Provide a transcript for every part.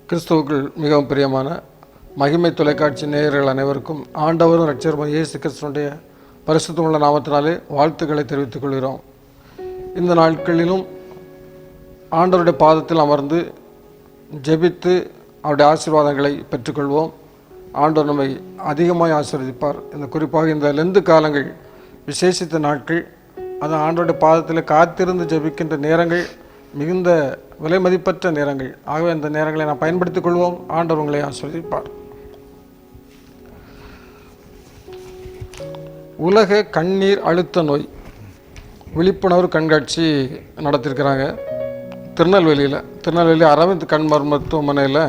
கிறிஸ்துவுக்குள் மிகவும் பிரியமான மகிமை தொலைக்காட்சி நேயர்கள் அனைவருக்கும் ஆண்டவரும் இரட்சகருமாகிய இயேசு கிறிஸ்துவினுடைய பரிசுத்தமுள்ள நாமத்தினாலே வாழ்த்துக்களை தெரிவித்துக் கொள்கிறோம். இந்த நாட்களிலும் ஆண்டவருடைய பாதத்தில் அமர்ந்து ஜெபித்து அவருடைய ஆசீர்வாதங்களை பெற்றுக்கொள்வோம். ஆண்டவர் நம்மை அதிகமாக ஆசீர்வதிப்பார். இந்த குறிப்பாக இந்த லெந்து காலங்கள் விசேஷித்த நாட்கள், அது ஆண்டவருடைய பாதத்தில் காத்திருந்து ஜெபிக்கின்ற நேரங்கள் மிகுந்த விலை மதிப்பற்ற நேரங்கள். ஆகவே அந்த நேரங்களை நாம் பயன்படுத்திக் கொள்வோம். ஆண்டவர் உங்களை ஆசீர்வதிப்பார். உலக கண்ணீர் அழுத்த நோய் விழிப்புணர்வு கண்காட்சி நடத்தியிருக்கிறாங்க திருநெல்வேலி அரவிந்த் கண் மருத்துவமனையில்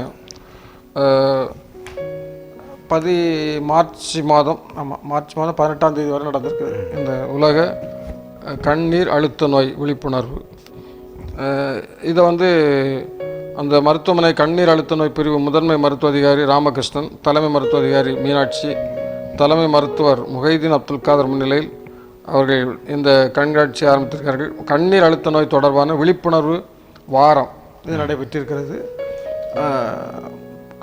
மார்ச் மாதம் 18ஆம் தேதி வரை நடந்திருக்குது இந்த உலக கண்ணீர் அழுத்த நோய் விழிப்புணர்வு. இதை அந்த மருத்துவமனை கண்ணீர் அழுத்த நோய் பிரிவு முதன்மை மருத்துவ அதிகாரி ராமகிருஷ்ணன், தலைமை மருத்துவ அதிகாரி மீனாட்சி, தலைமை மருத்துவர் முஹைதீன் அப்துல் காதர் முன்னிலையில் அவர்கள் இந்த கண்காட்சி ஆரம்பித்திருக்கிறார்கள். கண்ணீர் அழுத்த நோய் தொடர்பான விழிப்புணர்வு வாரம் இது நடைபெற்றிருக்கிறது.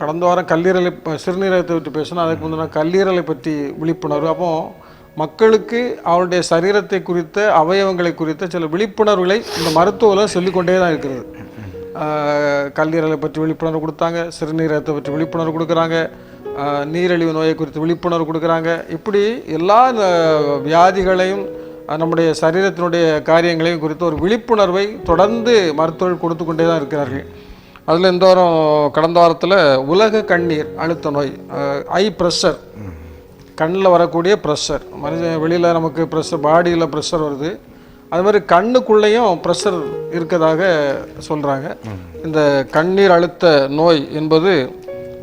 கடந்த வாரம் கல்லீரலை சிறுநீரகத்தை பற்றி பேசணும், அதுக்கு முந்தின கல்லீரலை பற்றி விழிப்புணர்வு. அப்போ மக்களுக்கு அவருடைய சரீரத்தை குறித்த அவயவங்களை குறித்த சில விழிப்புணர்வுகளை இந்த மருத்துவத்தில் சொல்லிக்கொண்டே தான் இருக்கிறது. கல்லீரலை பற்றி விழிப்புணர்வு கொடுத்தாங்க, சிறுநீரகத்தை பற்றி விழிப்புணர்வு கொடுக்குறாங்க, நீரிழிவு நோயை குறித்து விழிப்புணர்வு கொடுக்குறாங்க. இப்படி எல்லா வியாதிகளையும் நம்முடைய சரீரத்தினுடைய காரியங்களையும் குறித்து ஒரு விழிப்புணர்வை தொடர்ந்து மருத்துவர்கள் கொடுத்து கொண்டே தான் இருக்கிறார்கள். அதில் இந்த வாரம் கடந்த வாரத்தில் உலக கண்ணீர் அழுத்த நோய், ஐ ப்ரெஷர், கண்ணில் வரக்கூடிய ப்ரெஷர், மனுஷன் வெளியில் நமக்கு ப்ரெஷர், பாடியில் ப்ரெஷர் வருது, அது மாதிரி கண்ணுக்குள்ளேயும் ப்ரெஷர் இருக்கதாக சொல்கிறாங்க. இந்த கண்ணீர் அழுத்த நோய் என்பது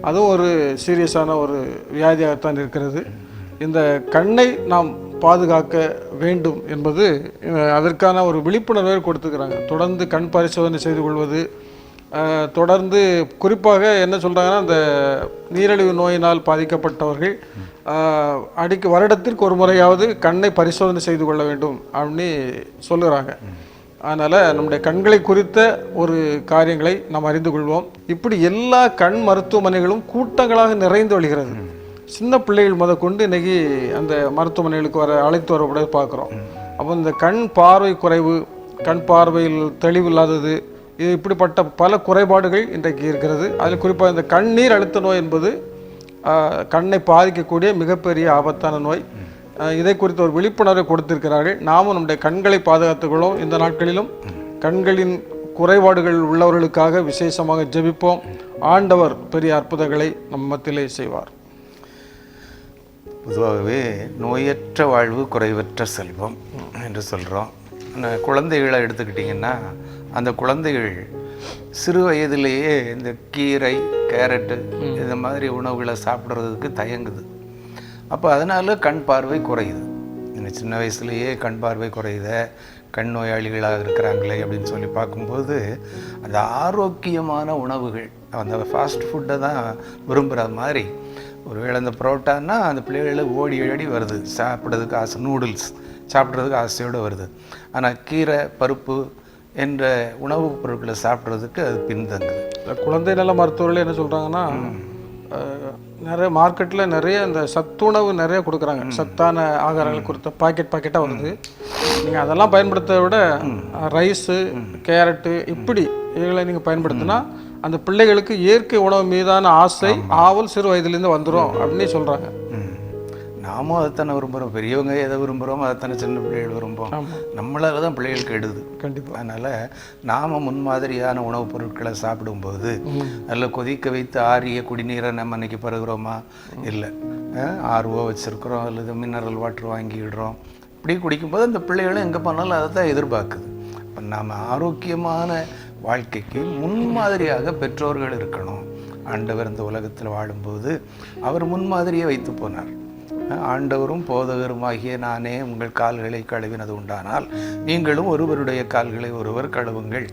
அதுவும் ஒரு சீரியஸான ஒரு வியாதியாகத்தான் இருக்கிறது. இந்த கண்ணை நாம் பாதுகாக்க வேண்டும் என்பது அதற்கான ஒரு விழிப்புணர்வை கொடுத்துக்கிறாங்க. தொடர்ந்து கண் பரிசோதனை செய்து கொள்வது, தொடர்ந்து குறிப்பாக என்ன சொல்கிறாங்கன்னா, அந்த நீரிழிவு நோயினால் பாதிக்கப்பட்டவர்கள் வருடத்திற்கு ஒரு முறையாவது கண்ணை பரிசோதனை செய்து கொள்ள வேண்டும் அப்படின்னு சொல்லுறாங்க. அதனால் நம்முடைய கண்களை குறித்த ஒரு காரியங்களை நாம் அறிந்து கொள்வோம். இப்படி எல்லா கண் மருத்துவமனைகளும் கூட்டங்களாக நிறைந்து வருகிறது. சின்ன பிள்ளைகள் முதற்கொண்டு இன்றைக்கி அந்த மருத்துவமனைகளுக்கு அழைத்து வரக்கூட பார்க்குறோம். அப்போ இந்த கண் பார்வை குறைவு, கண் பார்வையில் தெளிவு இல்லாதது, இது இப்படிப்பட்ட பல குறைபாடுகள் இன்றைக்கு இருக்கிறது. அதில் குறிப்பாக இந்த கண்ணீர் அழுத்த நோய் என்பது கண்ணை பாதிக்கக்கூடிய மிகப்பெரிய ஆபத்தான நோய். இதை குறித்து ஒரு விழிப்புணர்வை கொடுத்திருக்கிறார்கள். நாமும் நம்முடைய கண்களை பாதுகாத்துக்கொள்வோம். இந்த நாட்களிலும் கண்களின் குறைபாடுகள் உள்ளவர்களுக்காக விசேஷமாக ஜெபிப்போம். ஆண்டவர் பெரிய அற்புதங்களை நம் மத்தியிலே செய்வார். பொதுவாகவே நோயற்ற வாழ்வு குறைவற்ற செல்வம் என்று சொல்கிறோம். குழந்தைகளை எடுத்துக்கிட்டிங்கன்னா, அந்த குழந்தைகள் சிறு வயதிலேயே இந்த கீரை, கேரட்டு இந்த மாதிரி உணவுகளை சாப்பிட்றதுக்கு தயங்குது. அப்போ அதனால் கண் பார்வை குறையுது. இந்த சின்ன வயசுலேயே கண் பார்வை குறையுத, கண் நோயாளிகளாக இருக்கிறாங்களே அப்படின்னு சொல்லி பார்க்கும்போது, அந்த ஆரோக்கியமான உணவுகள், அந்த ஃபாஸ்ட் ஃபுட்டை தான் விரும்புகிற மாதிரி, ஒருவேளை அந்த புரோட்டான்னா அந்த பிள்ளைகளுக்கு ஓடி ஓடி வருது, சாப்பிட்றதுக்கு ஆசை, நூடுல்ஸ் சாப்பிட்றதுக்கு ஆசையோடு வருது. ஆனால் கீரை, பருப்பு என்ற உணவுப் பொருட்களை சாப்பிட்றதுக்கு அது பின்தங்குது. குழந்தை நல மருத்துவர்கள் என்ன சொல்கிறாங்கன்னா, நிறைய மார்க்கெட்டில் நிறைய இந்த சத்துணவு நிறைய கொடுக்குறாங்க. சத்தான ஆகாரங்கள் கொடுத்த பாக்கெட்டாக வருது. நீங்கள் அதெல்லாம் பயன்படுத்த விட ரைஸு, கேரட்டு இப்படி இவைகளை நீங்கள் பயன்படுத்தினா அந்த பிள்ளைகளுக்கு இயற்கை உணவு மீதான ஆசை, ஆவல் சிறு வயதுலேருந்து வந்துடும் அப்படின்னு சொல்கிறாங்க. நாமும் அதைத்தானே விரும்புகிறோம். பெரியவங்க எதை விரும்புகிறோமோ அதைத்தானே சின்ன பிள்ளைகள் விரும்புகிறோம். நம்மளால தான் பிள்ளைகளுக்கு எடுது. கண்டிப்பாக. அதனால் நாம் முன்மாதிரியான உணவுப் பொருட்களை சாப்பிடும்போது நல்ல கொதிக்க வைத்து ஆறிய குடிநீரை நம்ம இன்றைக்கி பருகிறோமா? இல்லை. ஆர்ஓ வச்சுருக்குறோம், அல்லது மினரல் வாட்டர் வாங்கிடுறோம். இப்படி குடிக்கும்போது அந்த பிள்ளைகளும் எங்கே போனாலும் அதை தான் எதிர்பார்க்குது. இப்போ நாம் ஆரோக்கியமான வாழ்க்கைக்கு முன்மாதிரியாக பெற்றோர்கள் இருக்கணும். ஆண்டவர் இந்த உலகத்தில் வாழும்போது அவர் முன்மாதிரியை வைத்து போனார். ஆண்டவரும் போதகருமாகிய நானே உங்கள் கால்களை கழுவினது உண்டானால் நீங்களும் ஒருவருடைய கால்களை ஒருவர் கழுவுங்கள்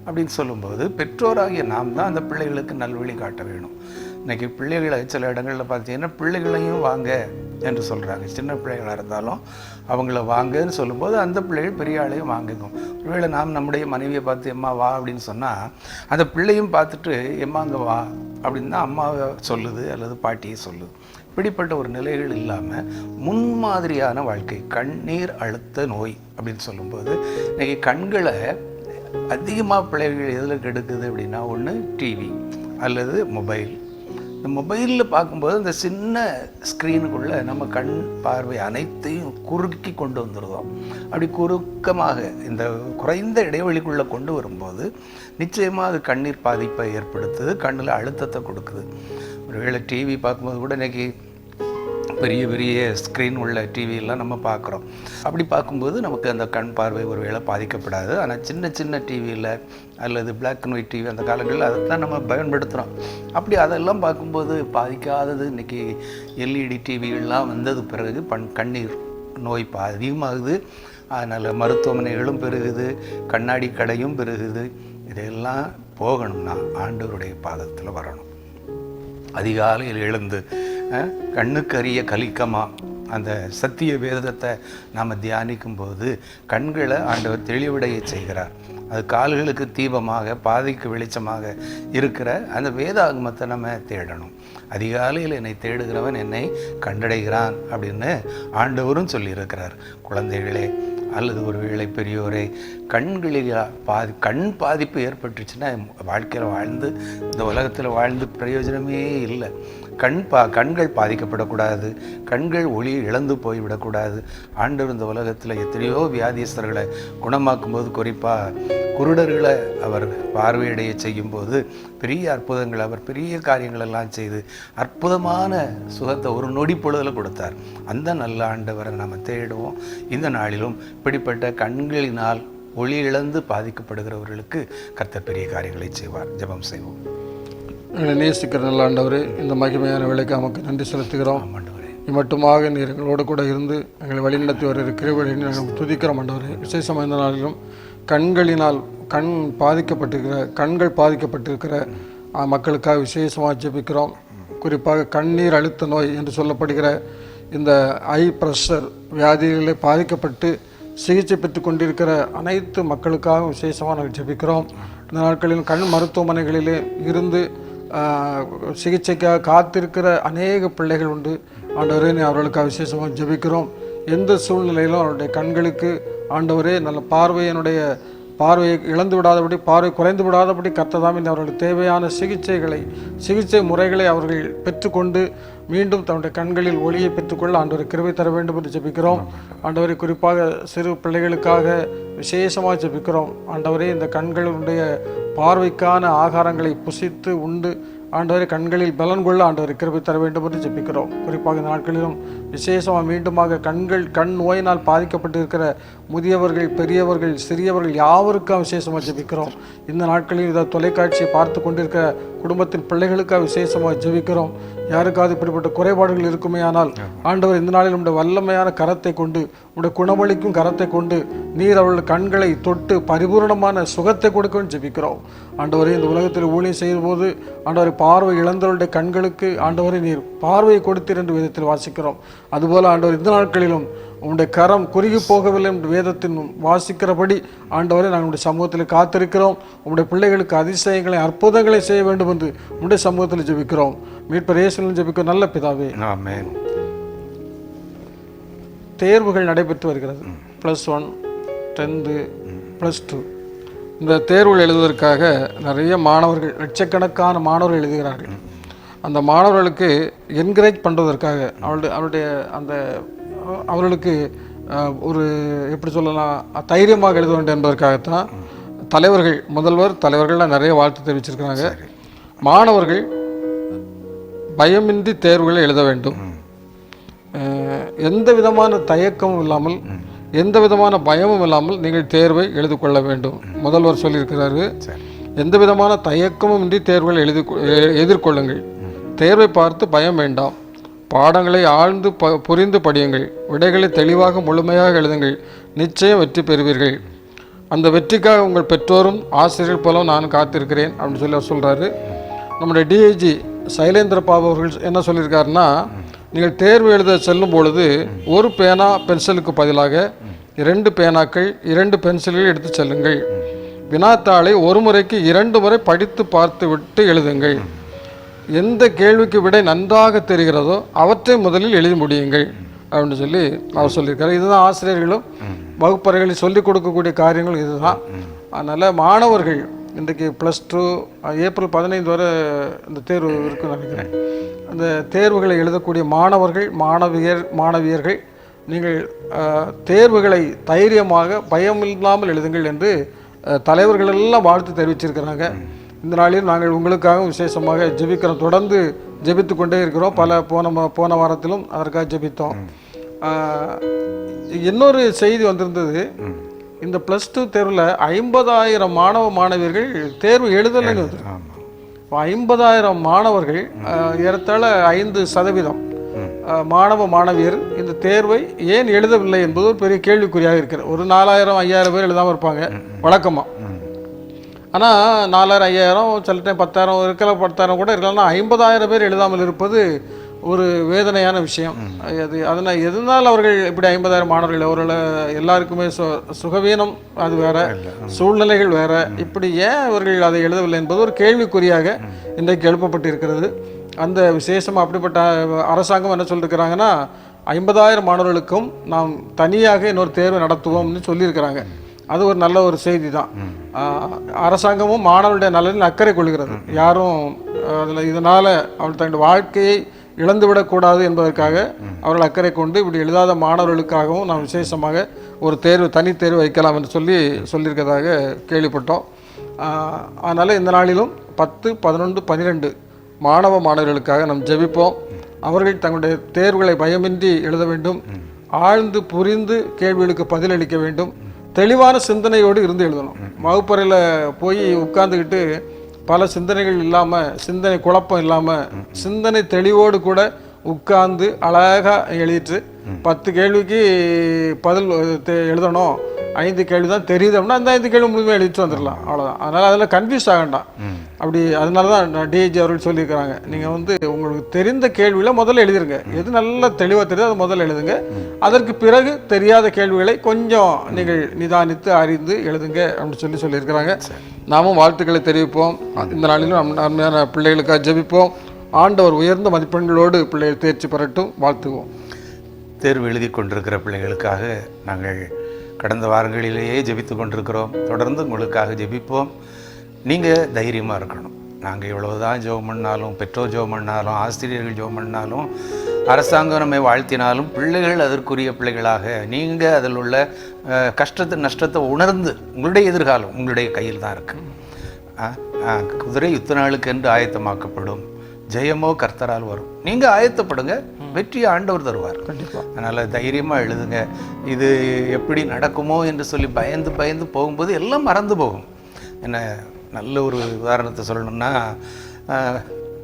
அப்படின்னு சொல்லும்போது, பெற்றோராகிய நாம் தான் அந்த பிள்ளைகளுக்கு நல்வழி காட்ட வேணும். இன்றைக்கி பிள்ளைகளை சில இடங்களில் பார்த்தீங்கன்னா பிள்ளைகளையும் வாங்க என்று சொல்கிறாங்க. சின்ன பிள்ளைகளாக இருந்தாலும் அவங்கள வாங்கன்னு சொல்லும்போது அந்த பிள்ளைகள் பெரிய ஆளையும் வாங்கிக்கும். ஒருவேளை நாம் நம்முடைய மனைவியை பார்த்து எம்மா வா அப்படின்னு சொன்னால் அந்த பிள்ளையும் பார்த்துட்டு எம்மா அங்கே வா அப்படின்னு தான் அம்மாவை சொல்லுது அல்லது பாட்டியை சொல்லுது. இப்படிப்பட்ட ஒரு நிலைகள் இல்லாமல் முன்மாதிரியான வாழ்க்கை, கண்ணீர் அழுத்த நோய் அப்படின்னு சொல்லும்போது இன்றைக்கி கண்களை அதிகமாக பிள்ளைகள் எதில் கெடுக்குது அப்படின்னா, ஒன்று டிவி அல்லது மொபைல். இந்த மொபைலில் பார்க்கும்போது இந்த சின்ன ஸ்க்ரீனுக்குள்ளே நம்ம கண் பார்வை அனைத்தையும் குறுக்கி கொண்டு வந்துடுவோம். அப்படி குறுக்கமாக இந்த குறைந்த இடைவெளிக்குள்ளே கொண்டு வரும்போது நிச்சயமாக அது கண்ணீர் பாதிப்பை ஏற்படுத்துது, கண்ணில் அழுத்தத்தை கொடுக்குது. ஒருவேளை டிவி பார்க்கும்போது கூட இன்றைக்கி பெரிய பெரிய ஸ்க்ரீன் உள்ள டிவியெல்லாம் நம்ம பார்க்குறோம். அப்படி பார்க்கும்போது நமக்கு அந்த கண் பார்வை ஒரு வேளை பாதிக்கப்படாது. ஆனால் சின்ன சின்ன டிவியில் அல்லது பிளாக் அண்ட் ஒயிட் டிவி அந்த காலங்களில் அதை தான் நம்ம பயன்படுத்துகிறோம். அப்படி அதெல்லாம் பார்க்கும்போது பாதிக்காதது இன்றைக்கி எல்இடி டிவிகள்லாம் வந்தது பிறகு கண்ணீர் நோய் அதிகமாகுது. அதனால் மருத்துவமனைகளும் பெருகுது, கண்ணாடி கடையும் பெருகுது. இதெல்லாம் போகணும்னா ஆண்டவருடைய பாதத்தில் வரணும். அதிகாலையில் எழுந்து கண்ணுக்கரிய கலிக்கமா அந்த சத்திய வேதத்தை நாம் தியானிக்கும்போது கண்களை ஆண்டவர் தெளிவடைய செய்கிறார். அது கால்களுக்கு தீபமாக, பாதைக்கு வெளிச்சமாக இருக்கிற அந்த வேதாகமத்தை நம்ம தேடணும். அதிகாலையில் என்னை தேடுகிறவன் என்னை கண்டடைகிறான் அப்படின்னு ஆண்டவரும் சொல்லியிருக்கிறார். குழந்தைகளே அல்லது ஒரு வேளை பெரியோரே, கண்களில் கண் பாதிப்பு ஏற்பட்டுச்சுன்னா வாழ்க்கையில் வாழ்ந்து இந்த உலகத்தில் வாழ்ந்து பிரயோஜனமே இல்லை. கண்கள் பாதிக்கப்படக்கூடாது, கண்கள் ஒளி இழந்து போய்விடக்கூடாது. ஆண்டவர் இந்த உலகத்தில் எத்தனையோ வியாதியஸ்தர்களை குணமாக்கும்போது, குறிப்பாக குருடர்களை அவர் பார்வையடைய செய்யும்போது பெரிய அற்புதங்கள், அவர் பெரிய காரியங்களெல்லாம் செய்து அற்புதமான சுகத்தை ஒரு நொடி பொழுதில் கொடுத்தார். அந்த நல்ல ஆண்டவரை நம்ம தேடுவோம். இந்த நாளிலும் இப்படிப்பட்ட கண்களினால் ஒளி இழந்து பாதிக்கப்படுகிறவர்களுக்கு கர்த்தர் பெரிய காரியங்களை செய்வார். ஜெபம் செய்வோம். எங்களை நேசிக்கிற நல்ல ஆண்டவரே, இந்த மகிமையான வேலைக்கு நமக்கு நன்றி செலுத்துகிறோம். மட்டுமாக நீர் எங்களோடு கூட இருந்து எங்களை வழிநடத்தி வருகிற கிருபையை நாங்கள் துதிக்கிறோம் ஆண்டவரே. விசேஷமாக இந்த நாளிலும் கண்கள் பாதிக்கப்பட்டிருக்கிற மக்களுக்காக விசேஷமாக ஜெபிக்கிறோம். குறிப்பாக கண்ணீர் அழுத்த நோய் என்று சொல்லப்படுகிற இந்த ஐ ப்ரெஷர் வியாதிகளை பாதிக்கப்பட்டு சிகிச்சை பெற்று கொண்டிருக்கிற அனைத்து மக்களுக்காக விசேஷமாக நாங்கள் ஜெபிக்கிறோம். இந்த நாட்களில் கண் மருத்துவமனைகளிலே இருந்து சிகிச்சைக்காக காத்திருக்கிற அநேக பிள்ளைகள் உண்டு. ஆண்டவரே, அவர்களுக்காக விசேஷமாக ஜெபிக்கிறோம். எந்த சூழ்நிலையிலும் அவருடைய கண்களுக்கு ஆண்டவரே நல்ல பார்வையை இழந்து விடாதபடி, பார்வை குறைந்து விடாதபடி கர்த்ததாமே அவர்களுக்கு தேவையான சிகிச்சை முறைகளை அவர்கள் பெற்றுக்கொண்டு மீண்டும் தன்னுடைய கண்களில் ஒளியை பெற்றுக்கொள்ள ஆண்டவரை கிருபை தர வேண்டும் என்று ஜெபிக்கிறோம். ஆண்டவரை குறிப்பாக சிறு பிள்ளைகளுக்காக விசேஷமாக ஜெபிக்கிறோம். ஆண்டவரே, இந்த கண்களுடைய பார்வைக்கான ஆகாரங்களை புசித்து உண்டு ஆண்டவரை கண்களில் பலன் கொள்ள ஆண்டவரை கிருபை தர வேண்டும் என்று ஜெபிக்கிறோம். குறிப்பாக இந்த நாட்களிலும் விசேஷமாக மீண்டுமாக கண் நோயினால் பாதிக்கப்பட்டிருக்கிற முதியவர்கள், பெரியவர்கள், சிறியவர்கள் யாவருக்காக விசேஷமாக ஜெபிக்கிறோம். இந்த நாட்களில் இதை தொலைக்காட்சியை பார்த்து கொண்டிருக்கிற குடும்பத்தின் பிள்ளைகளுக்காக விசேஷமாக ஜெபிக்கிறோம். யாருக்காவது இப்படிப்பட்ட குறைபாடுகள் இருக்குமே ஆனால் ஆண்டவர் இந்த நாளில் உடைய வல்லமையான கரத்தை கொண்டு, உடைய குணமளிக்கும் கரத்தை கொண்டு நீர் அவர்கள் கண்களை தொட்டு பரிபூர்ணமான சுகத்தை கொடுக்கணும்னு ஜெபிக்கிறோம். ஆண்டவரே, இந்த உலகத்தில் ஊழியம் செய்யும் போது ஆண்டவரை பார்வை இழந்தவருடைய கண்களுக்கு ஆண்டவரை நீர் பார்வையை கொடுத்தீர் என்று வேதத்தில் வாசிக்கிறோம். அதுபோல் ஆண்டவர் இந்த நாட்களிலும் உங்களுடைய கரம் குறுகி போகவில்லை என்று வேதத்தின் வாசிக்கிறபடி ஆண்டவரை நாங்கள் உங்களுடைய சமூகத்தில் காத்திருக்கிறோம். உங்களுடைய பிள்ளைகளுக்கு அதிசயங்களை, அற்புதங்களை செய்ய வேண்டும் என்று உங்களுடைய சமூகத்தில் ஜெபிக்கிறோம். மீட்பர் இயேசுவின் ஜெபிக்கிறோம் நல்ல பிதாவே, ஆமென். தேர்வுகள் நடைபெற்று வருகிறது. +1, 10th, +2 இந்த தேர்வுகள் எழுதுவதற்காக நிறைய மாணவர்கள், லட்சக்கணக்கான மாணவர்கள் எழுதுகிறார்கள். அந்த மாணவர்களுக்கு என்கரேஜ் பண்ணுவதற்காக அவர்களுக்கு ஒரு எப்படி சொல்லலாம், தைரியமாக எழுத வேண்டும் என்பதற்காகத்தான் தலைவர்கள்லாம் நிறைய வாழ்த்து தெரிவிச்சிருக்கிறாங்க. மாணவர்கள் பயமின்றி தேர்வுகளை எழுத வேண்டும். எந்த விதமான தயக்கமும் இல்லாமல், எந்த விதமான பயமும் இல்லாமல் நீங்கள் தேர்வை எழுதி கொள்ள வேண்டும். முதல்வர் சொல்லியிருக்கிறாரு, எந்த விதமான தயக்கமும் இன்றி தேர்வுகளை எதிர்கொள்ளுங்கள். தேர்வை பார்த்து பயம் வேண்டாம். பாடங்களை ஆழ்ந்து புரிந்து படியுங்கள். விடைகளை தெளிவாக முழுமையாக எழுதுங்கள். நிச்சயம் வெற்றி பெறுவீர்கள். அந்த வெற்றிக்காக உங்கள் பெற்றோரும் ஆசிரியர்கள் போலவும் நான் காத்திருக்கிறேன் அப்படின்னு சொல்கிறாரு. நம்முடைய டிஐஜி சைலேந்திர பாபு அவர்கள் என்ன சொல்லியிருக்காருன்னா, நீங்கள் தேர்வு எழுத செல்லும் பொழுது ஒரு பேனா பென்சிலுக்கு பதிலாக 2 பேனாக்கள் 2 பென்சில்கள் எடுத்து செல்லுங்கள். வினாத்தாளை ஒரு முறைக்கு 2 முறை படித்து பார்த்து விட்டு எழுதுங்கள். எந்த கேள்விக்கு விடை நன்றாக தெரிகிறதோ அவற்றை முதலில் எழுதி முடியுங்கள் அப்படின்னு சொல்லி அவர் சொல்லியிருக்காரு. இதுதான் ஆசிரியர்களும் வகுப்பறைகளில் சொல்லிக் கொடுக்கக்கூடிய காரியங்கள் இதுதான். அதனால் மாணவர்கள் இன்றைக்கு +2 ஏப்ரல் 15 வரை இந்த தேர்வு இருக்குன்னு நினைக்கிறேன். அந்த தேர்வுகளை எழுதக்கூடிய மாணவர்கள் மாணவியர்கள் நீங்கள் தேர்வுகளை தைரியமாக பயமில்லாமல் எழுதுங்கள் என்று தலைவர்கள் எல்லாம் வாழ்த்து தெரிவிச்சிருக்கிறாங்க. இந்த நாளில் நாங்கள் உங்களுக்காக விசேஷமாக ஜெபிக்கிறோம். தொடர்ந்து ஜெபித்து கொண்டே இருக்கிறோம். போன வாரத்திலும் அதற்காக ஜெபித்தோம். இன்னொரு செய்தி வந்திருந்தது. இந்த +2 தேர்வில் 50,000 மாணவ மாணவியர்கள் தேர்வு எழுதலைன்னு வந்து 50,000 மாணவர்கள் ஏறத்தாழ 5% மாணவ மாணவியர் இந்த தேர்வை ஏன் எழுதவில்லை என்பது ஒரு பெரிய கேள்விக்குறியாக இருக்கிறது. ஒரு 4,000-5,000 பேர் எழுதாமல் இருப்பாங்க வழக்கமாக. ஆனால் 4,000-5,000 சில டைம் 10,000 இருக்கலாம், 10,000 கூட இருக்கலாம்னா 50,000 பேர் எழுதாமல் இருப்பது ஒரு வேதனையான விஷயம். அதனால் எதனால் அவர்கள் இப்படி 50,000 மாணவர்கள் அவர்கள் எல்லாருக்குமே சுகவீனம், அது வேற சூழ்நிலைகள் வேற, இப்படி ஏன் அவர்கள் அதை எழுதவில்லை என்பது ஒரு கேள்விக்குறியாக இன்றைக்கு எழுப்பப்பட்டிருக்கிறது. அந்த விசேஷமாக அப்படிப்பட்ட அரசாங்கம் என்ன சொல்லியிருக்கிறாங்கன்னா 50,000 மாணவர்களுக்கும் நாம் தனியாக இன்னொரு தேர்வு நடத்துவோம்னு சொல்லியிருக்கிறாங்க. அது ஒரு நல்ல ஒரு செய்தி தான். அரசாங்கமும் மாணவர்களுடைய நலனில் அக்கறை கொள்கிறது. யாரும் அதில் இதனால் அவர்கள் தங்களுடைய வாழ்க்கையை இழந்துவிடக்கூடாது என்பதற்காக அவர்கள் அக்கறை கொண்டு இப்படி எழுதாத மாணவர்களுக்காகவும் நாம் விசேஷமாக ஒரு தனி தேர்வு வைக்கலாம் என்று சொல்லியிருக்கிறதாக கேள்விப்பட்டோம். அதனால் இந்த நாளிலும் 10, 11, 12 மாணவ மாணவர்களுக்காக நாம் ஜெபிப்போம். அவர்கள் தங்களுடைய தேர்வுகளை பயமின்றி எழுத வேண்டும். ஆழ்ந்து புரிந்து கேள்விகளுக்கு பதிலளிக்க வேண்டும். தெளிவான சிந்தனையோடு இருந்து எழுதணும். வகுப்பறையில் போய் உட்கார்ந்துக்கிட்டு பல சிந்தனைகள் இல்லாமல், சிந்தனை குழப்பம் இல்லாமல், சிந்தனை தெளிவோடு கூட உட்கார்ந்து அழகாக எழுதிட்டு 10 கேள்விக்கு பதில் எழுதணும், 5 கேள்வி தான் தெரியுது அப்படின்னா அந்த 5 கேள்வி முழுமையாக எழுதிட்டு வந்துடலாம், அவ்வளோதான். அதனால் அதில் கன்ஃபியூஸ் ஆக வேண்டாம். அப்படி அதனால தான் டிஐஜி அவர்கள் சொல்லியிருக்கிறாங்க, நீங்கள் உங்களுக்கு தெரிந்த கேள்வியில் முதல்ல எழுதிருங்க. எது நல்லா தெளிவாக தெரியுது அதை முதல்ல எழுதுங்க. அதற்கு பிறகு தெரியாத கேள்விகளை கொஞ்சம் நீங்கள் நிதானித்து அறிந்து எழுதுங்க அப்படின்னு சொல்லியிருக்கிறாங்க. நாமும் வாழ்த்துக்களை தெரிவிப்போம். இந்த நாளிலும் அருமையான பிள்ளைகளுக்காக ஜெபிப்போம். ஆண்டவர் உயர்ந்த மதிப்பெண்களோடு பிள்ளைகள் தேர்ச்சி பெறட்டும். வாழ்த்துவோம். தேர்வு எழுதி கொண்டிருக்கிற பிள்ளைகளுக்காக நாங்கள் கடந்த வாரங்களிலேயே ஜெபித்து கொண்டிருக்கிறோம். தொடர்ந்து உங்களுக்காக ஜெபிப்போம். நீங்கள் தைரியமாக இருக்கணும். நாங்கள் எவ்வளவுதான் ஜெபம் பண்ணாலும், பெற்றோர் ஜெபம் பண்ணாலும், ஆசிரியர்கள் ஜெபம் பண்ணாலும், அரசாங்கம் நம்மை வாழ்த்தினாலும், பிள்ளைகள் அதற்குரிய பிள்ளைகளாக நீங்கள் அதில் உள்ள கஷ்டத்தை நஷ்டத்தை உணர்ந்து உங்களுடைய எதிர்காலம் உங்களுடைய கையில் தான் இருக்குது. குதிரை யுத்த நாளுக்கு என்று ஆயத்தமாக்கப்படும், ஜெயமோ கர்த்தரால் வரும். நீங்கள் ஆயத்தப்படுங்க, வெற்றி ஆண்டவர் தருவார். கண்டிப்பாக. அதனால் தைரியமாக எழுதுங்க. இது எப்படி நடக்குமோ என்று சொல்லி பயந்து பயந்து போகும்போது எல்லாம் மறந்து போகும். என்ன நல்ல ஒரு உதாரணத்தை சொல்லணும்னா,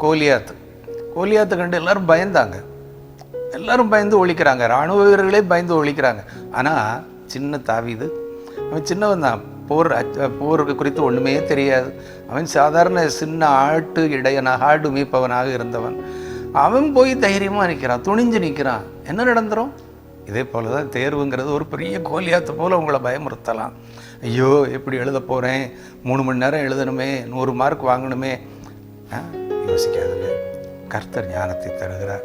கோலியாத்து கண்டு எல்லாரும் பயந்தாங்க, எல்லாரும் பயந்து ஒழிக்கிறாங்க, இராணுவ வீரர்களே பயந்து ஒழிக்கிறாங்க. ஆனால் சின்ன தாவீது, அவன் சின்னவன் தான், போருக்கு குறித்து ஒன்றுமே தெரியாது. அவன் சாதாரண சின்ன ஆட்டு ஆடு மீப்பவனாக இருந்தவன். அவன் போய் தைரியமாக நிற்கிறான், துணிஞ்சு நிற்கிறான். என்ன நடந்துரும்? இதே போல தான் தேர்வுங்கிறது ஒரு பெரிய கோலியாத்து போல் உங்களை பயமுறுத்தலாம். ஐயோ எப்படி எழுத போகிறேன், 3 மணி நேரம் எழுதணுமே, 100 மார்க் வாங்கணுமே. யோசிக்காதுங்க. கர்த்தர் ஞானத்தை தருகிறார்.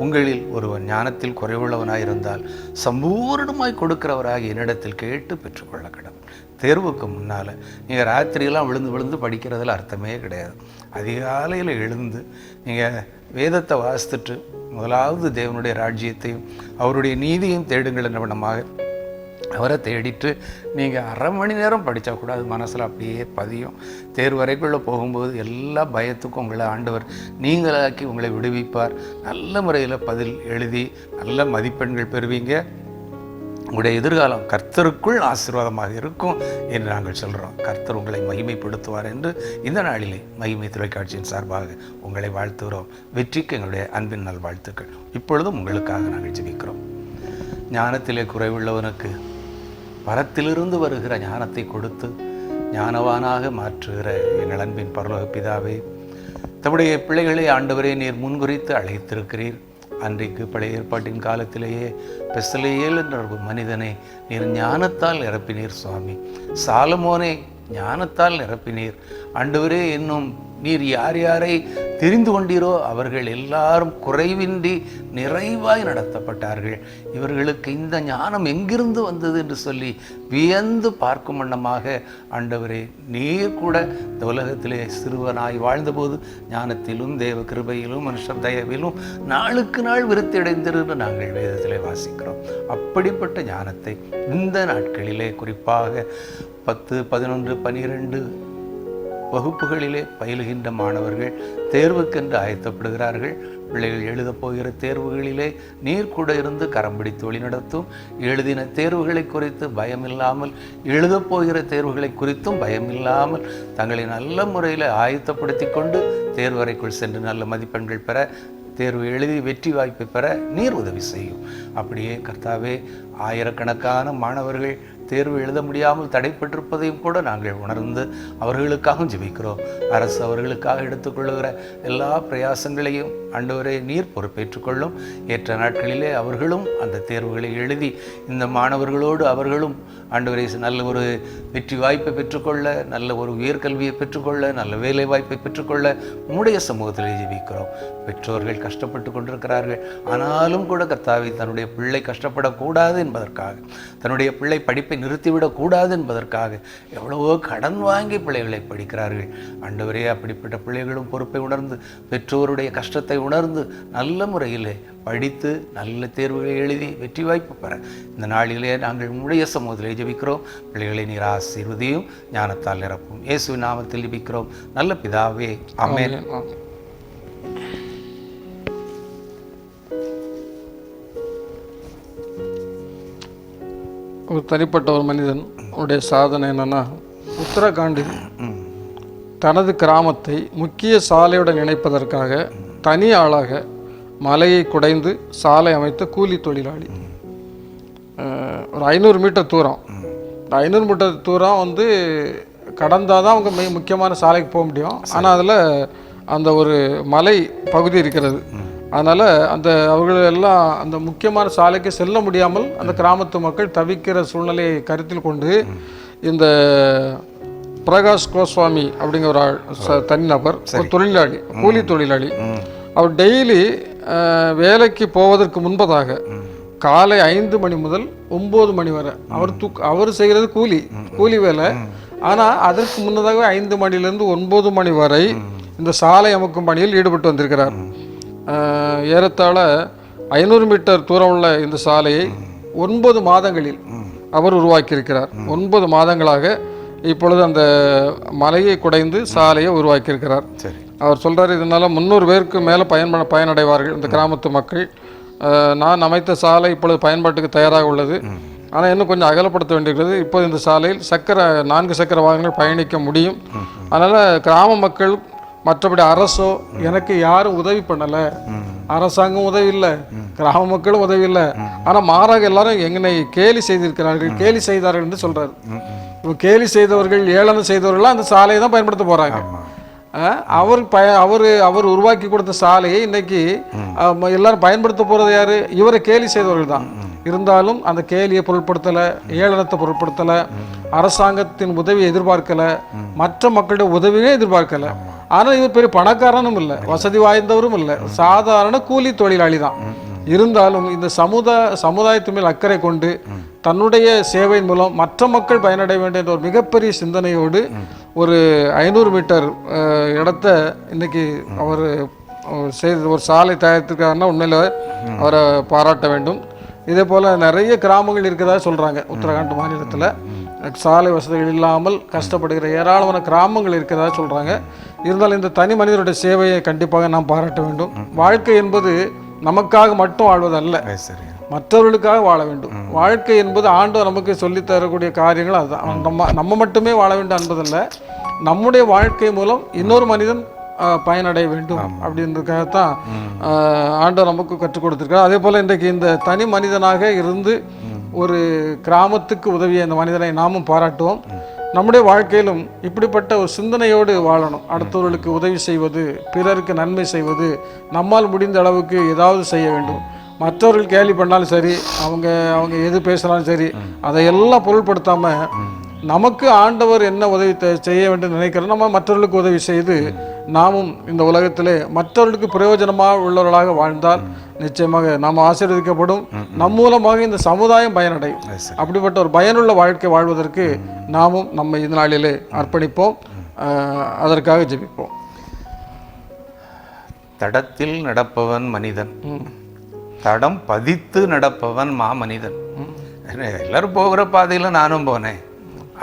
உங்களில் ஒருவன் ஞானத்தில் குறைவுள்ளவனாக இருந்தால் சம்பூர்ணமாய் கொடுக்கிறவராக என்னிடத்தில் கேட்டு பெற்றுக்கொள்ள கடவுள். தேர்வுக்கு முன்னால் நீங்கள் ராத்திரியெல்லாம் விழுந்து படிக்கிறதுல அர்த்தமே கிடையாது. அதிகாலையில் எழுந்து நீங்கள் வேதத்தை வாசித்துட்டு முதலாவது தேவனுடைய ராஜ்யத்தையும் அவருடைய நீதியையும் தேடுங்கள் என்ற வண்ணமாக அவரை தேடிட்டு நீங்கள் 1/2 மணி நேரம் படித்தா கூட அது மனசில் அப்படியே பதியும். தேர்வறைக்குள்ளே போகும்போது எல்லா பயத்துக்கும் உங்களை ஆண்டவர் நீங்களாக்கி உங்களை விடுவிப்பார். நல்ல முறையில் பதில் எழுதி நல்ல மதிப்பெண்கள் பெறுவீங்க. உங்களுடைய எதிர்காலம் கர்த்தருக்குள் ஆசீர்வாதமாக இருக்கும் என்று நாங்கள் சொல்கிறோம். கர்த்தர் உங்களை மகிமைப்படுத்துவார் என்று இந்த நாளிலே மகிமை தொலைக்காட்சியின் சார்பாக உங்களை வாழ்த்துகிறோம். வெற்றிக்கு எங்களுடைய அன்பின் நல் வாழ்த்துக்கள். இப்பொழுதும் உங்களுக்காக நாங்கள் ஜெபிக்கிறோம். ஞானத்திலே குறைவுள்ளவனுக்கு வரத்திலிருந்து வருகிற ஞானத்தை கொடுத்து ஞானவானாக மாற்றுகிற எங்கள் அன்பின் பரலோக பிதாவே, தம்முடைய பிள்ளைகளை ஆண்டவரே நீர் முன்குறித்து அழைத்திருக்கிறீர். அன்றைக்கு பழைய ஏற்பாட்டின் காலத்திலேயே பெசலேயேல் என்ற ஒரு மனிதனை நீர் ஞானத்தால் நிரப்பினீர் சுவாமி. சாலமோனை ஞானத்தால் நிரப்பினீர் ஆண்டவரே. இன்னும் நீர் யார் யாரை தெரிந்து கொண்டீரோ அவர்கள் எல்லாரும் குறைவின்றி நிறைவாய் நடத்தப்பட்டார்கள். இவர்களுக்கு இந்த ஞானம் எங்கிருந்து வந்தது என்று சொல்லி வியந்து பார்க்கும் வண்ணமாக ஆண்டவரே, நீர் கூட இந்த உலகத்திலே சிறுவனாய் வாழ்ந்தபோது ஞானத்திலும் தேவ கிருபையிலும் மனுஷர் தயவிலும் நாளுக்கு நாள் விருத்தியடைந்திருந்து நாங்கள் வேதத்திலே வாசிக்கிறோம். அப்படிப்பட்ட ஞானத்தை இந்த நாட்களிலே குறிப்பாக 10, 11, 12 வகுப்புகளிலே பயிலுகின்ற மாணவர்கள் தேர்வுக்கென்று ஆயத்தப்படுகிறார்கள். பிள்ளைகள் எழுதப் போகிற தேர்வுகளிலே நீர் கூட இருந்து கரம் பிடித்து வழிநடத்தும். எழுதின தேர்வுகளை குறித்து பயமில்லாமல், எழுதப் போகிற தேர்வுகளை குறித்தும் பயமில்லாமல் தங்களை நல்ல முறையில் ஆயத்தப்படுத்தி கொண்டு தேர்வறைக்குள் சென்று நல்ல மதிப்பெண்கள் பெற, தேர்வு எழுதி வெற்றி வாய்ப்பை பெற நீர் உதவி செய்யும். அப்படியே கர்த்தாவே, ஆயிரக்கணக்கான மாணவர்கள் தேர்வு எழுத முடியாமல் தடைப்பட்டிருப்பதையும் கூட நாங்கள் உணர்ந்து அவர்களுக்காகவும் ஜெபிக்கிறோம். அரசு அவர்களுக்காக எடுத்துக்கொள்ளுகிற எல்லா பிரயாசங்களையும் ஆண்டவரே நீர் பொறுப்பேற்றுக்கொள்ளும். ஏற்ற நாட்களிலே அவர்களும் அந்த தேர்வுகளை எழுதி இந்த மாணவர்களோடு அவர்களும் ஆண்டவரே நல்ல ஒரு வெற்றி வாய்ப்பை பெற்றுக்கொள்ள, நல்ல ஒரு உயர்கல்வியை பெற்றுக்கொள்ள, நல்ல வேலை வாய்ப்பை பெற்றுக்கொள்ள உம்முடைய சமூகத்திலே ஜெபிக்கிறோம். பெற்றோர்கள் கஷ்டப்பட்டு கொண்டிருக்கிறார்கள். ஆனாலும் கூட கர்த்தாவே, தன்னுடைய பிள்ளை கஷ்டப்படக்கூடாது என்பதற்காக, தன்னுடைய பிள்ளை படிப்பை நிறுத்திவிடக்கூடாது என்பதற்காக எவ்வளவோ கடன் வாங்கி பிள்ளைகளை படிக்கிறார்கள். ஆண்டவரே, அப்படிப்பட்ட பிள்ளைகளும் பொறுப்பை உணர்ந்து, பெற்றோருடைய கஷ்டத்தை உணர்ந்து நல்ல முறையிலே படித்து நல்ல தேர்வுகளை எழுதி வெற்றி வாய்ப்பு பெற இந்த நாளிலே நாங்கள் உம்முடைய சமூகத்திலே ஜெபிக்கிறோம். பிள்ளைகளை நீர் ஆசீர்வதியும், ஞானத்தால் நிரப்பும். இயேசுவின் நாமத்தில் ஜெபிக்கிறோம் நல்ல பிதாவே, ஆமென். ஒரு தனிப்பட்ட ஒரு மனிதன் உடைய சாதனை என்னன்னா, உத்தரகாண்டில் தனது கிராமத்தை முக்கிய சாலையுடன் இணைப்பதற்காக தனி ஆளாக மலையை குடைந்து சாலை அமைத்த கூலி தொழிலாளி. ஒரு 500 மீட்டர் தூரம், 500 மீட்டர் தூரம் வந்து கடந்தால் தான் அவங்க முக்கியமான சாலைக்கு போக முடியும். ஆனால் அதில் அந்த ஒரு மலை பகுதி இருக்கிறது. அதனால் அவர்கள் எல்லாம் அந்த முக்கியமான சாலைக்கு செல்ல முடியாமல் அந்த கிராமத்து மக்கள் தவிக்கிற சூழ்நிலையை கருத்தில் கொண்டு இந்த பிரகாஷ் கோஸ்வாமி அப்படிங்கிற ஒரு ஆள், தனிநபர், ஒரு தொழிலாளி, கூலி தொழிலாளி. அவர் டெய்லி வேலைக்கு போவதற்கு முன்பதாக காலை 5 மணி முதல் 9 மணி வரை அவர் செய்கிறது கூலி வேலை. ஆனால் அதற்கு முன்னதாக 5 மணிலிருந்து 9 மணி வரை இந்த சாலை அமைக்கும் பணியில் ஈடுபட்டு வந்திருக்கிறார். ஏறத்தாழ 500 மீட்டர் தூரம் உள்ள இந்த சாலையை 9 மாதங்களில் அவர் உருவாக்கியிருக்கிறார். 9 மாதங்களாக இப்பொழுது அந்த மலையை குடைந்து சாலையை உருவாக்கியிருக்கிறார். அவர் சொல்கிறார், இதனால் 300 பேருக்கு மேலே பயனடைவார்கள் இந்த கிராமத்து மக்கள். நான் அமைத்த சாலை இப்பொழுது பயன்பாட்டுக்கு தயாராக உள்ளது. ஆனால் இன்னும் கொஞ்சம் அகலப்படுத்த வேண்டியிருக்கிறது. இப்போது இந்த சாலையில் 4 சக்கர வாகனங்கள் பயணிக்க முடியும். அதனால் கிராம மக்கள், மற்றபடி அரசோ எனக்கு யாரும் உதவி பண்ணலை, அரசாங்கம் உதவி இல்லை, கிராம மக்களும் உதவி இல்லை. ஆனால் மாறாக எல்லாரும் எங்களை கேலி செய்தார்கள் என்று சொல்கிறார். இப்போ கேலி செய்தவர்கள், ஏளனம் செய்தவர்கள்லாம் அந்த சாலையை தான் பயன்படுத்த போகிறாங்க. அவர் உருவாக்கி கொடுத்த சாலையை இன்னைக்கு எல்லாரும் பயன்படுத்த போகிறது யாரு? இவரை கேலி செய்தவர்கள் தான். இருந்தாலும் அந்த கேலியை பொருட்படுத்தலை, ஏளனத்தை பொருட்படுத்தலை, அரசாங்கத்தின் உதவியை எதிர்பார்க்கலை, மற்ற மக்களுடைய உதவியே எதிர்பார்க்கலை. ஆனால் இவர் பெரிய பணக்காரனும் இல்லை, வசதி வாய்ந்தவரும் இல்லை, சாதாரண கூலி தொழிலாளி தான். இருந்தாலும் இந்த சமுதாயத்து மேல் அக்கறை கொண்டு தன்னுடைய சேவையின் மூலம் மற்ற மக்கள் பயனடைய வேண்டும் என்ற ஒரு மிகப்பெரிய சிந்தனையோடு ஒரு 500 மீட்டர் இடத்த இன்னைக்கு அவர் செய்த ஒரு சாலை தயாரித்திருக்காருன்னா உண்மையில் அவரை பாராட்ட வேண்டும். இதே போல் நிறைய கிராமங்கள் இருக்கிறதா சொல்கிறாங்க. உத்தரகாண்ட் மாநிலத்தில் சாலை வசதிகள் இல்லாமல் கஷ்டப்படுகிற ஏராளமான கிராமங்கள் இருக்கிறதா சொல்கிறாங்க. இருந்தாலும் இந்த தனி மனிதனுடைய சேவையை கண்டிப்பாக நாம் பாராட்ட வேண்டும். வாழ்க்கை என்பது நமக்காக மட்டும் வாழ்வதல்ல, மற்றவர்களுக்காக வாழ வேண்டும். வாழ்க்கை என்பது ஆண்டவர் நமக்கு சொல்லித்தரக்கூடிய காரியங்கள் அதுதான். நம்ம மட்டுமே வாழ வேண்டும் என்பதல்ல, நம்முடைய வாழ்க்கை மூலம் இன்னொரு மனிதன் பயனடைய வேண்டும் அப்படின்றதுக்காகத்தான் ஆண்டவர் நமக்கு கற்றுக் கொடுத்திருக்கார். அதே போல் இன்றைக்கு இந்த தனி மனிதனாக இருந்து ஒரு கிராமத்துக்கு உதவிய இந்த மனிதனை நாமும் பாராட்டுவோம். நம்முடைய வாழ்க்கையிலும் இப்படிப்பட்ட ஒரு சிந்தனையோடு வாழணும். அடுத்தவர்களுக்கு உதவி செய்வது, பிறருக்கு நன்மை செய்வது, நம்மால் முடிந்த அளவுக்கு ஏதாவது செய்ய வேண்டும். மற்றவர்கள் கேலி பண்ணாலும் சரி, அவங்க எது பேசினாலும் சரி, அதையெல்லாம் பொருள்படுத்தாமல் நமக்கு ஆண்டவர் என்ன உதவி செய்ய வேண்டும் நினைக்கிறோம், நம்ம மற்றவர்களுக்கு உதவி செய்து நாமும் இந்த உலகத்திலே மற்றவர்களுக்கு பிரயோஜனமாக உள்ளவர்களாக வாழ்ந்தால் நிச்சயமாக நாம் ஆசீர்வதிக்கப்படும், நம் மூலமாக இந்த சமுதாயம் பயனடையும். அப்படிப்பட்ட ஒரு பயனுள்ள வாழ்க்கை வாழ்வதற்கு நாமும் நம்ம இந்த நாளிலே அர்ப்பணிப்போம், அதற்காக ஜெபிப்போம். தடத்தில் நடப்பவன் மனிதன், தடம் பதித்து நடப்பவன் மாமனிதன். எல்லாரும் போகிற பாதையில் நானும் போனேன்,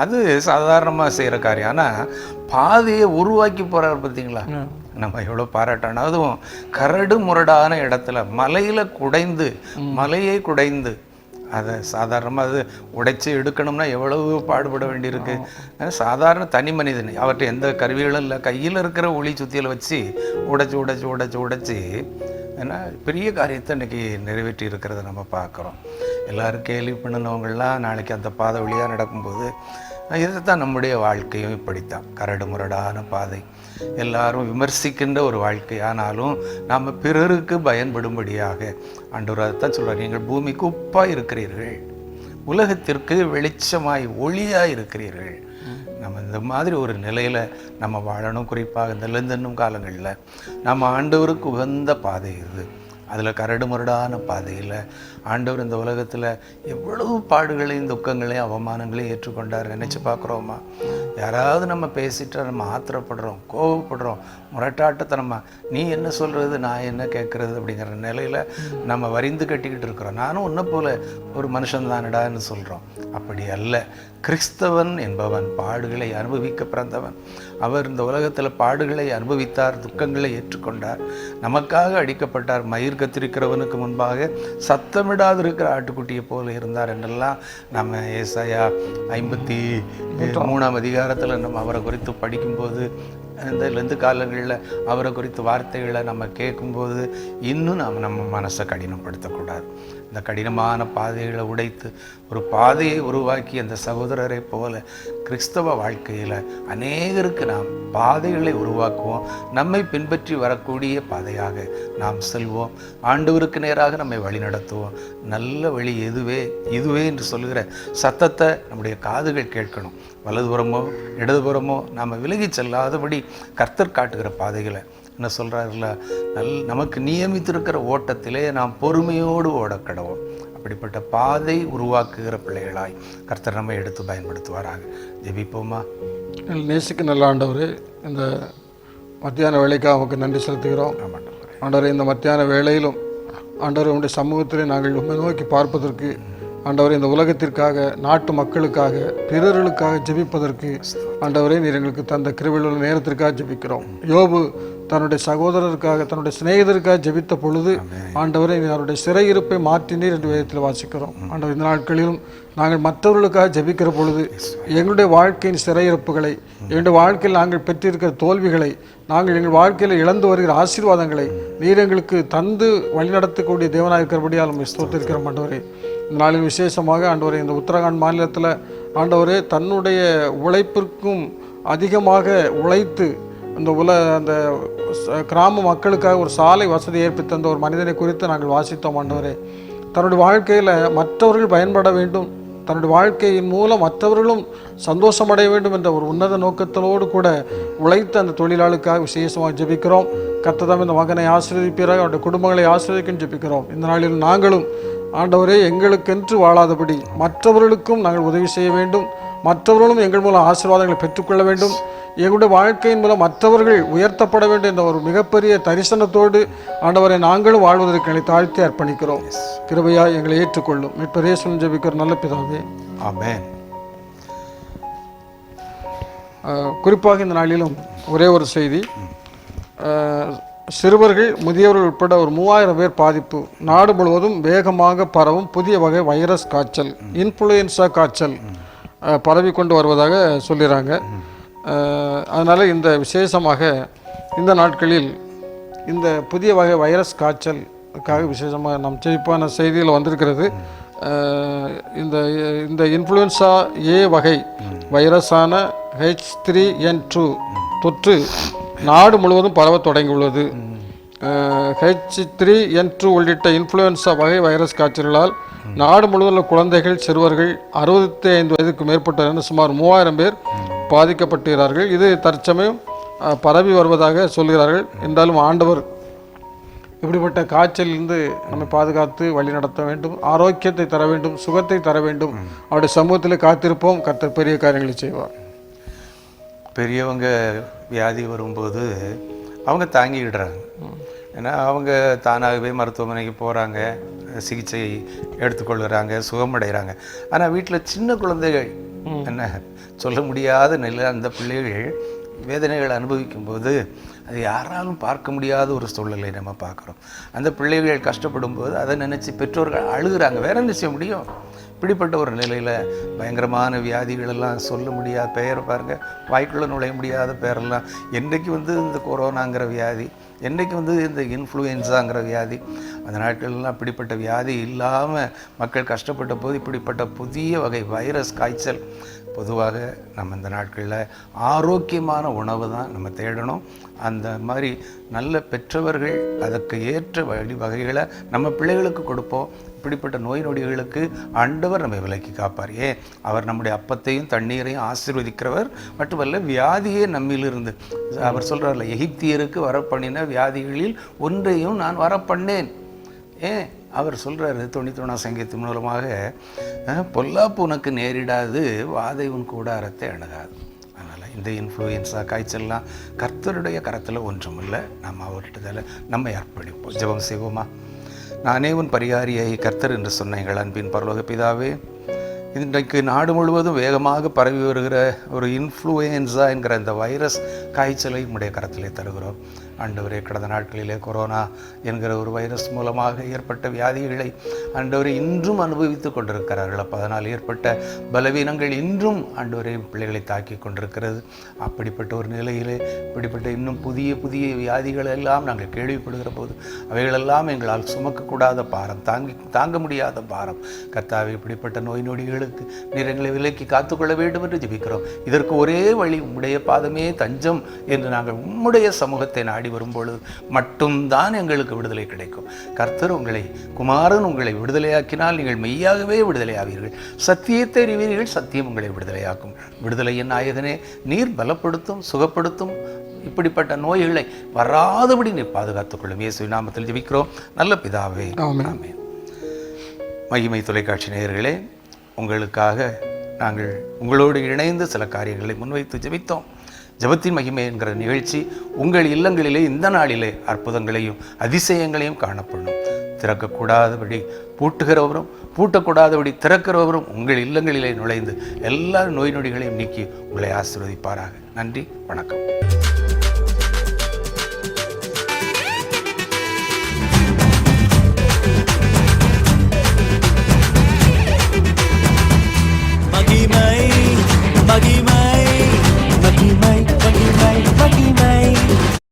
அது சாதாரணமாக செய்கிற காரியம். ஆனால் பாதையை உருவாக்கி போகிறார் பார்த்தீங்களா, நம்ம எவ்வளோ பாராட்டணும். அதுவும் கரடு முரடான இடத்துல மலையை குடைந்து அதை சாதாரணமாக அது உடைச்சி எடுக்கணும்னா எவ்வளவு பாடுபட வேண்டியிருக்கு. சாதாரண தனி மனிதன், அவர்கிட்ட எந்த கருவிகளும் இல்லை, கையில் இருக்கிற ஒளி சுத்தியில் வச்சு உடைச்சி ஏன்னா பெரிய காரியத்தை இன்றைக்கி நிறைவேற்றி இருக்கிறத நம்ம பார்க்குறோம். எல்லோரும் கேள்வி பண்ணினவங்கள்லாம் நாளைக்கு அந்த பாதை வழியாக நடக்கும்போது இதைத்தான் நம்முடைய வாழ்க்கையும் இப்படித்தான், கரடு முரடான பாதை, எல்லாரும் விமர்சிக்கின்ற ஒரு வாழ்க்கை. ஆனாலும் நாம் பிறருக்கு பயன்படும்படியாக ஆண்டவர் அதைத்தான் சொல்கிறார், நீங்கள் பூமிக்கு உப்பாக இருக்கிறீர்கள், உலகத்திற்கு வெளிச்சமாய் ஒளியாக இருக்கிறீர்கள். நம்ம இந்த மாதிரி ஒரு நிலையில் நம்ம வாழணும். குறிப்பாக இந்த லெந்தன்னும் காலங்களில் நம்ம ஆண்டவருக்கு உகந்த பாதை இது. அதில் கரடு முரடான பாதையில் ஆண்டவர் இந்த உலகத்தில் எவ்வளவு பாடுகளையும் துக்கங்களையும் அவமானங்களையும் ஏற்றுக்கொண்டார் நினச்சி பார்க்குறோமா? யாராவது நம்ம பேசிட்டு நம்ம ஆத்திரப்படுறோம், கோபப்படுறோம், முரட்டாட்டத்தனமாக நீ என்ன சொல்கிறது நான் என்ன கேட்குறது அப்படிங்கிற நிலையில் நம்ம வரிந்து கட்டிக்கிட்டு இருக்கிறோம். நானும் உன்னை போல் ஒரு மனுஷன் தானடான்னு சொல்கிறோம். அப்படி அல்ல. கிறிஸ்தவன் என்பவன் பாடுகளை அனுபவிக்க பிறந்தவன். அவர் இந்த உலகத்தில் பாடுகளை அனுபவித்தார், துக்கங்களை ஏற்றுக்கொண்டார், நமக்காக அடிக்கப்பட்டார், மயிர் கத்திரிக்கிறவனுக்கு முன்பாக சத்தமிடாது இருக்கிற ஆட்டுக்குட்டியை போல இருந்தார் என்றெல்லாம் நம்ம ஏசாயா 53ஆம் அதிகாரத்தில் நம்ம அவரை குறித்து படிக்கும்போது, இந்த லெந்து காலங்களில் அவரை குறித்து வார்த்தைகளை நம்ம கேட்கும்போது இன்னும் நம்ம மனசை கடினப்படுத்தக்கூடாது. இந்த கடினமான பாதைகளை உடைத்து ஒரு பாதையை உருவாக்கி அந்த சகோதரரை போல கிறிஸ்தவ வாழ்க்கையில் அநேகருக்கு நாம் பாதைகளை உருவாக்குவோம். நம்மை பின்பற்றி வரக்கூடிய பாதையாக நாம் செல்வோம். ஆண்டவருக்கு நேராக நம்மை வழி நடத்துவோம். நல்ல வழி இதுவே என்று சொல்லுகிற சத்தத்தை நம்முடைய காதுகள் கேட்கணும். வலதுபுறமோ இடதுபுறமோ நாம் விலகி செல்லாதபடி கர்த்தர் காட்டுகிற பாதைகளை என்ன சொல்கிறாருல, நமக்கு நியமித்திருக்கிற ஓட்டத்திலே நாம் பொறுமையோடு ஓடக்கடவோம். அப்படிப்பட்ட பாதை உருவாக்குகிற பிள்ளைகளாய் கர்த்தர் நம்மை எடுத்து பயன்படுத்துவாராக. ஜெபிப்போமா? நேசிக்க நல்ல ஆண்டவரே, இந்த மத்தியான வேலைக்காக நமக்கு நன்றி செலுத்துகிறோம். ஆண்டவரே, இந்த மத்தியான வேளையிலும் ஆண்டவரே உங்களுடைய சமூகத்திலே நாங்கள் உண்மை நோக்கி பார்ப்பதற்கு, ஆண்டவரே இந்த உலகத்திற்காக, நாட்டு மக்களுக்காக, பிறர்களுக்காக ஜெபிப்பதற்கு ஆண்டவரே நீர் எங்களுக்கு தந்த கிருபையுள்ள நேரத்திற்காக ஜெபிக்கிறோம். யோபு தன்னுடைய சகோதரருக்காக, தன்னுடைய சிநேகிதருக்காக ஜெபித்த பொழுது ஆண்டவரை அவருடைய சிறையிருப்பை மாற்றினீர் என்று வேதத்தில் வாசிக்கிறோம். ஆண்டவர் இந்த நாட்களிலும் நாங்கள் மற்றவர்களுக்காக ஜெபிக்கிற பொழுது எங்களுடைய வாழ்க்கையின் சிறையிருப்புகளை, எங்களுடைய வாழ்க்கையில் நாங்கள் பெற்றிருக்கிற தோல்விகளை, நாங்கள் எங்கள் வாழ்க்கையில் இழந்து வருகிற ஆசீர்வாதங்களை நீர் எங்களுக்கு தந்து வழிநடத்தக்கூடிய தேவனாக இருக்கிறபடியால் நம்ம ஸ்தோத்திருக்கிற ஆண்டவரே, இந்த நாளில் விசேஷமாக ஆண்டவரே இந்த உத்தரகாண்ட் மாநிலத்தில் ஆண்டவரே தன்னுடைய உழைப்பிற்கும் அதிகமாக உழைத்து அந்த கிராம மக்களுக்காக ஒரு சாலை வசதி ஏற்படுத்தி தந்த ஒரு மனிதனை குறித்து நாங்கள் வாசித்தோம். ஆண்டவரே, தன்னுடைய வாழ்க்கையில் மற்றவர்கள் பயன்பட வேண்டும், தன்னுடைய வாழ்க்கையின் மூலம் மற்றவர்களும் சந்தோஷமடைய வேண்டும் என்ற ஒரு உன்னத நோக்கத்தோடு கூட உழைத்த அந்த தொழிலாளுக்காக விசேஷமாக ஜெபிக்கிறோம். கர்த்தர் இந்த மகனை ஆசீர்வதிப்பீராக, அவருடைய குடும்பங்களை ஆசீர்வதிக்கும் ஜெபிக்கிறோம். இந்த நாளில் நாங்களும் ஆண்டவரே எங்களுக்கென்று வாழாதபடி மற்றவர்களுக்கும் நாங்கள் உதவி செய்ய வேண்டும், மற்றவர்களும் எங்கள் மூலம் ஆசீர்வாதங்களை பெற்றுக்கொள்ள வேண்டும், எங்களுடைய வாழ்க்கையின் மூலம் மற்றவர்கள் உயர்த்தப்பட வேண்டும் என்ற ஒரு மிகப்பெரிய தரிசனத்தோடு ஆண்டவரை நாங்களும் வாழ்வதற்கு எங்களை தாழ்த்தி அர்ப்பணிக்கிறோம். கிருபையா எங்களை ஏற்றுக்கொள்ளும். மீட்பர் இயேசுவின் ஜெபிக்கிற நல்ல பிதாவே, ஆமென். குறிப்பாக இந்த நாளிலும் ஒரே ஒரு செய்தி, சிறுவர்கள் முதியவர்கள் உட்பட ஒரு 3000 பேர் பாதிப்பு, நாடு முழுவதும் வேகமாக பரவும் புதிய வகை வைரஸ் காய்ச்சல், இன்ஃப்ளூயன்சா காய்ச்சல் பரவி கொண்டு வருவதாக சொல்லிடுறாங்க. அதனால் இந்த விசேஷமாக இந்த நாட்களில் இந்த புதிய வகை வைரஸ் காய்ச்சலுக்காக விசேஷமாக நம் செழிப்பான செய்தியில் வந்திருக்கிறது. இந்த இன்ஃப்ளூயன்சா ஏ வகை வைரஸான H3N2 தொற்று நாடு முழுவதும் பரவ தொடங்கியுள்ளது. H3N2 உள்ளிட்ட இன்ஃப்ளூயன்சா வகை வைரஸ் காய்ச்சல்களால் நாடு முழுவதும் உள்ள குழந்கள், சிறுவர்கள் 65 வயதுக்கு மேற்பட்ட சுமார் 3000 பேர் பாதிக்கப்பட்டுகிறார்கள். இது தற்சமயம் பரவி வருவதாக சொல்கிறார்கள். என்றாலும் ஆண்டவர் இப்படிப்பட்ட காய்ச்சலிலிருந்து நம்மை பாதுகாத்து வழி நடத்த வேண்டும், ஆரோக்கியத்தை தர வேண்டும், சுகத்தை தர வேண்டும். அவருடைய சமூகத்தில் காத்திருப்போம். கர்த்தர் பெரிய காரியங்களை செய்வார். பெரியவங்க வியாதி வரும்போது அவங்க தாங்கிக்கிடுறாங்க. ஏன்னா அவங்க தானாகவே மருத்துவமனைக்கு போகிறாங்க, சிகிச்சை எடுத்துக்கொள்கிறாங்க, சுகமடைகிறாங்க. ஆனால் வீட்டில் சின்ன குழந்தைகள் என்ன சொல்ல முடியாத நிலையில் அந்த பிள்ளைகள் வேதனைகள் அனுபவிக்கும் போது அது யாராலும் பார்க்க முடியாத ஒரு சூழ்நிலை நம்ம பார்க்குறோம். அந்த பிள்ளைகள் கஷ்டப்படும் போது அதை நினச்சி பெற்றோர்கள் அழுகிறாங்க. வேற என்ன செய்ய முடியும்? இப்படிப்பட்ட ஒரு நிலையில் பயங்கரமான வியாதிகளெல்லாம் சொல்ல முடியாத பெயர் பாருங்கள், வாய்க்குள்ளே நுழைய முடியாத பெயரெல்லாம். என்றைக்கு இந்த கொரோனாங்கிற வியாதி, என்றைக்கு இந்த இன்ஃப்ளூயன்ஸாங்கிற வியாதி, அந்த நாட்கள்லாம் இப்படிப்பட்ட வியாதி இல்லாமல் மக்கள் கஷ்டப்பட்ட போது இப்படிப்பட்ட புதிய வகை வைரஸ் காய்ச்சல். பொதுவாக நம்ம இந்த நாட்களில் ஆரோக்கியமான உணவு தான் நம்ம தேடணும். அந்த மாதிரி நல்ல பெற்றவர்கள் அதற்கு ஏற்ற வகைகளை நம்ம பிள்ளைகளுக்கு கொடுப்போம். இப்படிப்பட்ட நோய் நொடிகளுக்கு ஆண்டவர் நம்மை விலக்கி காப்பார். ஏன்? அவர் நம்முடைய அப்பத்தையும் தண்ணீரையும் ஆசீர்வதிக்கிறவர் மட்டுமல்ல, வியாதியே நம்மிலிருந்து அவர் சொல்கிறார்ல, எகிப்தியருக்கு வரப்பண்ணின வியாதிகளில் ஒன்றையும் நான் வரப்பண்ணேன். ஏன் அவர் சொல்கிறாரு 91 சங்கீதத்தின் மூலமாக, பொல்லாப்பு உனக்கு நேரிடாது, வாதை உன் கூடாரத்தை அணுகாது. அதனால் இந்த இன்ஃப்ளூயன்ஸா காய்ச்சல்லாம் கர்த்தருடைய கரத்தில் ஒன்றும் இல்லை. நம்ம அவர்கிட்ட நம்மை அர்ப்பணிப்போம். ஜெபம் செய்வோமா? நானே உன் பரிகாரியை கர்த்தர் என்று சொன்ன எங்கள் அன்பின் பரலோக பிதாவே, இன்றைக்கு நாடு முழுவதும் வேகமாக பரவி வருகிற ஒரு இன்ஃப்ளூயன்ஸா என்கிற இந்த வைரஸ் காய்ச்சலை உடைய கரத்திலே தருகிறோம். ஆண்டவரே, கடந்த நாட்களிலே கொரோனா என்கிற ஒரு வைரஸ் மூலமாக ஏற்பட்ட வியாதிகளை ஆண்டவரே இன்றும் அனுபவித்து கொண்டிருக்கிறார்கள். அப்போ அதனால் ஏற்பட்ட பலவீனங்கள் இன்றும் ஆண்டவரே பிள்ளைகளை தாக்கி கொண்டிருக்கிறது. அப்படிப்பட்ட ஒரு நிலையிலே இப்படிப்பட்ட இன்னும் புதிய புதிய வியாதிகள் எல்லாம் நாங்கள் கேள்விப்படுகிற போது அவைகளெல்லாம் எங்களால் சுமக்கக்கூடாத பாரம், தாங்க முடியாத பாரம். கர்த்தாவே, இப்படிப்பட்ட நோய் நொடிகளுக்கு நீர் எங்களை விலக்கி காத்துக்கொள்ள வேண்டும் என்று ஜெபிக்கிறோம். இதற்கு ஒரே வழி உம்முடைய பாதமே தஞ்சம் என்று நாங்கள் உம்முடைய சமூகத்தை நாடி வரும்பொழுது மட்டும்தான் எங்களுக்கு விடுதலை கிடைக்கும். கர்த்தர் உங்களை, குமாரன் உங்களை விடுதலையாக்கினால் நீங்கள் மெய்யாகவே விடுதலையாவீர்கள். சத்தியத்தை அறிவீர்கள், சத்தியம் உங்களை விடுதலையாக்கும். விடுதலையின் நாயகனே, நீர் பலப்படுத்தும், சுகப்படுத்தும். இப்படிப்பட்ட நோய்களை வராதபடி நீர் பாதுகாத்துக் கொள்ளும். இயேசுவின் நாமத்தில் ஜெபிக்கிறோம் நல்ல பிதாவே, ஆமென். மகிமை தொலைக்காட்சி நேயர்களே, உங்களுக்காக நாங்கள் உங்களோடு இணைந்து சில காரியங்களை முன்வைத்து ஜெபித்தோம். ஜெபத்தின் மகிமை என்கிற நிகழ்ச்சி உங்கள் இல்லங்களிலே இந்த நாளிலே அற்புதங்களையும் அதிசயங்களையும் காணப்படும். திறக்கக்கூடாதபடி பூட்டுகிறவரும், பூட்டக்கூடாதபடி திறக்கிறவரும் உங்கள் இல்லங்களிலே நுழைந்து எல்லா நோய் நொடிகளையும் நீக்கி உங்களை ஆசீர்வதிப்பாராக. நன்றி, வணக்கம்.